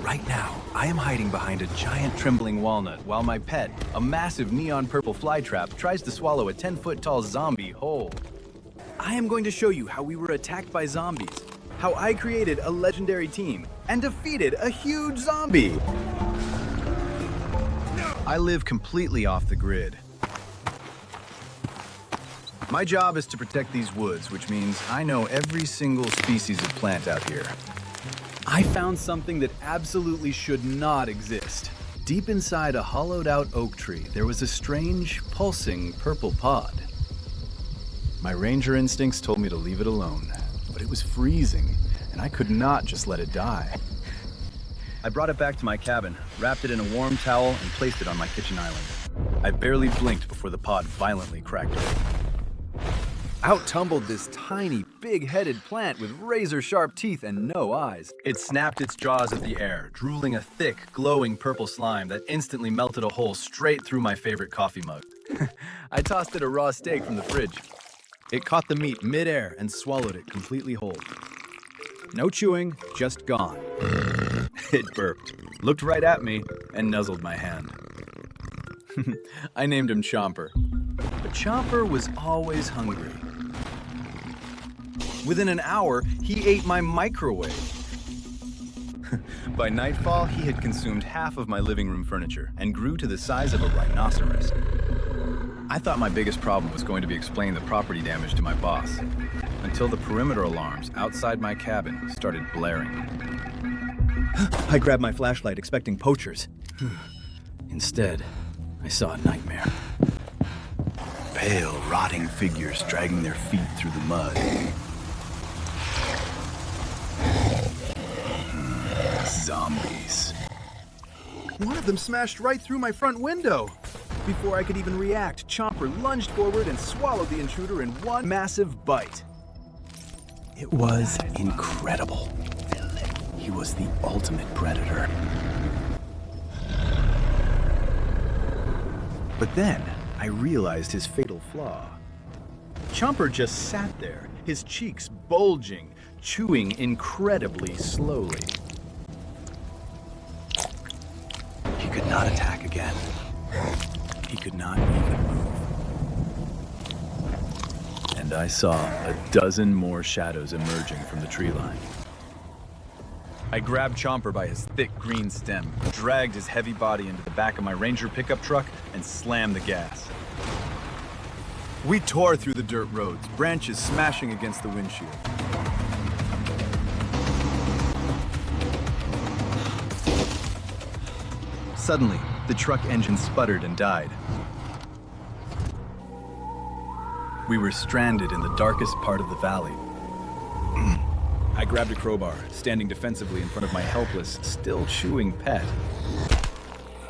Right now, I am hiding behind a giant trembling walnut while my pet, a massive neon purple flytrap, tries to swallow a 10-foot-tall zombie whole. I am going to show you how we were attacked by zombies, how I created a legendary team and defeated a huge zombie. I live completely off the grid. My job is to protect these woods, which means I know every single species of plant out here. I found something that absolutely should not exist. Deep inside a hollowed-out oak tree, there was a strange, pulsing purple pod. My ranger instincts told me to leave it alone, but it was freezing, and I could not just let it die. I brought it back to my cabin, wrapped it in a warm towel, and placed it on my kitchen island. I barely blinked before the pod violently cracked open. Out tumbled this tiny, big-headed plant with razor-sharp teeth and no eyes. It snapped its jaws at the air, drooling a thick, glowing purple slime that instantly melted a hole straight through my favorite coffee mug. I tossed it a raw steak from the fridge. It caught the meat mid-air and swallowed it completely whole. No chewing, just gone. It burped, looked right at me, and nuzzled my hand. I named him Chomper. But Chomper was always hungry. Within an hour, he ate my microwave. By nightfall, he had consumed half of my living room furniture and grew to the size of a rhinoceros. I thought my biggest problem was going to be explaining the property damage to my boss, until the perimeter alarms outside my cabin started blaring. I grabbed my flashlight expecting poachers. Instead, I saw a nightmare. Pale, rotting figures dragging their feet through the mud. Zombies. One of them smashed right through my front window. Before I could even react, Chomper lunged forward and swallowed the intruder in one massive bite. It was incredible. He was the ultimate predator. But then, I realized his fatal flaw. Chomper just sat there, his cheeks bulging, chewing incredibly slowly. He could not attack again. He could not even move. And I saw a dozen more shadows emerging from the tree line. I grabbed Chomper by his thick green stem, dragged his heavy body into the back of my Ranger pickup truck, and slammed the gas. We tore through the dirt roads, branches smashing against the windshield. Suddenly, the truck engine sputtered and died. We were stranded in the darkest part of the valley. I grabbed a crowbar, standing defensively in front of my helpless, still chewing pet.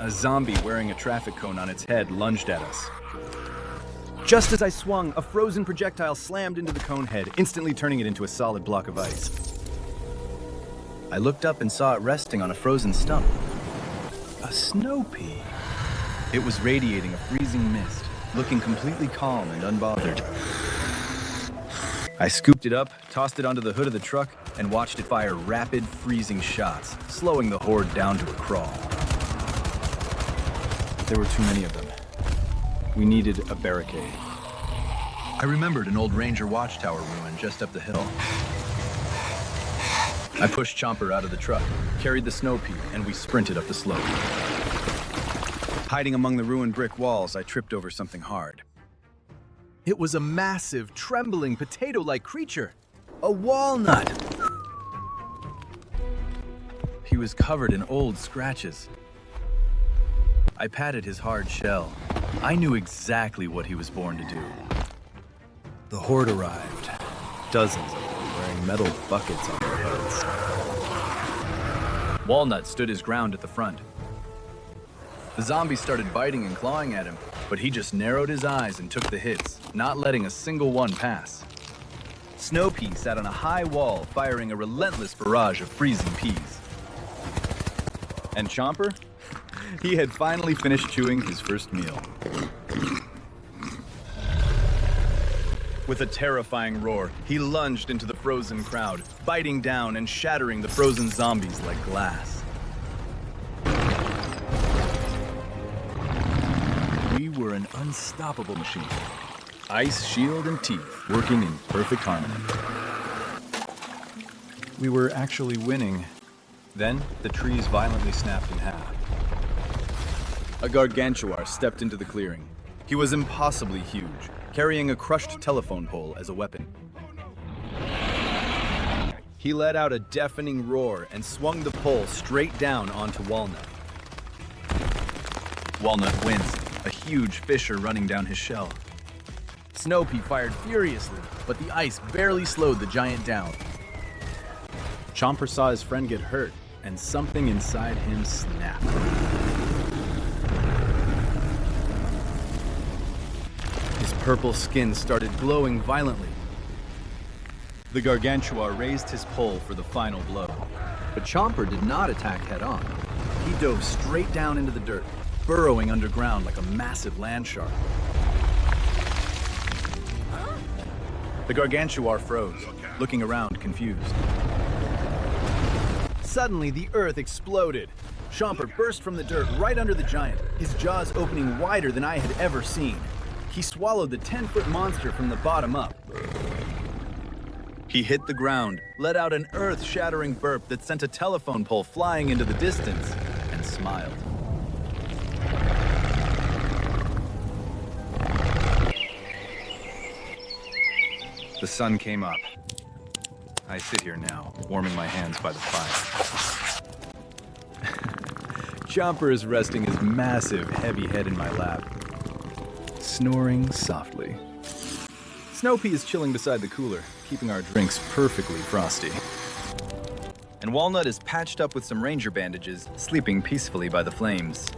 A zombie wearing a traffic cone on its head lunged at us. Just as I swung, a frozen projectile slammed into the cone head, instantly turning it into a solid block of ice. I looked up and saw it resting on a frozen stump. A snow pea. It was radiating a freezing mist, looking completely calm and unbothered. I scooped it up, tossed it onto the hood of the truck, and watched it fire rapid, freezing shots, slowing the horde down to a crawl. There were too many of them. We needed a barricade. I remembered an old Ranger watchtower ruin just up the hill. I pushed Chomper out of the truck, carried the Snow Pea, and we sprinted up the slope. Hiding among the ruined brick walls, I tripped over something hard. It was a massive, trembling, potato-like creature. A walnut! He was covered in old scratches. I patted his hard shell. I knew exactly what he was born to do. The horde arrived. Dozens of them wearing metal buckets on their heads. Walnut stood his ground at the front. The zombies started biting and clawing at him, but he just narrowed his eyes and took the hits, not letting a single one pass. Snow Pea sat on a high wall, firing a relentless barrage of freezing peas. And Chomper? He had finally finished chewing his first meal. With a terrifying roar, he lunged into the frozen crowd, biting down and shattering the frozen zombies like glass. were an unstoppable machine. Ice, shield, and teeth working in perfect harmony. We were actually winning. Then, the trees violently snapped in half. A Gargantuar stepped into the clearing. He was impossibly huge, carrying a crushed telephone pole as a weapon. He let out a deafening roar and swung the pole straight down onto Wall-nut. Wall-nut wins, a huge fissure running down his shell. Snow Pea fired furiously, but the ice barely slowed the giant down. Chomper saw his friend get hurt, and something inside him snapped. His purple skin started glowing violently. The Gargantuar raised his pole for the final blow. But Chomper did not attack head-on. He dove straight down into the dirt, burrowing underground like a massive land shark. The Gargantuar froze, looking around confused. Suddenly, the earth exploded. Chomper burst from the dirt right under the giant, his jaws opening wider than I had ever seen. He swallowed the 10-foot monster from the bottom up. He hit the ground, let out an earth-shattering burp that sent a telephone pole flying into the distance, and smiled. The sun came up. I sit here now, warming my hands by the fire. Chomper is resting his massive, heavy head in my lap, snoring softly. Snow Pea is chilling beside the cooler, keeping our drinks perfectly frosty. And Wall-nut is patched up with some ranger bandages, sleeping peacefully by the flames.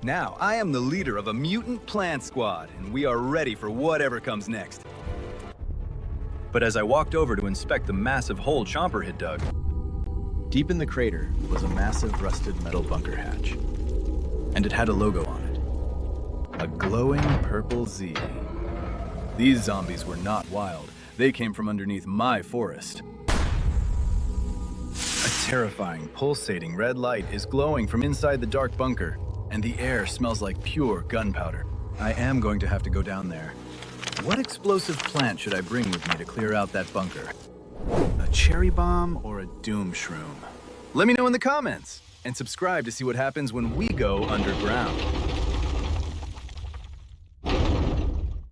Now, I am the leader of a mutant plant squad, and we are ready for whatever comes next. But as I walked over to inspect the massive hole Chomper had dug, deep in the crater was a massive rusted metal bunker hatch. And it had a logo on it. A glowing purple Z. These zombies were not wild. They came from underneath my forest. A terrifying, pulsating red light is glowing from inside the dark bunker, and the air smells like pure gunpowder. I am going to have to go down there. What explosive plant should I bring with me to clear out that bunker? A cherry bomb or a Doom-Shroom? Let me know in the comments, and subscribe to see what happens when we go underground.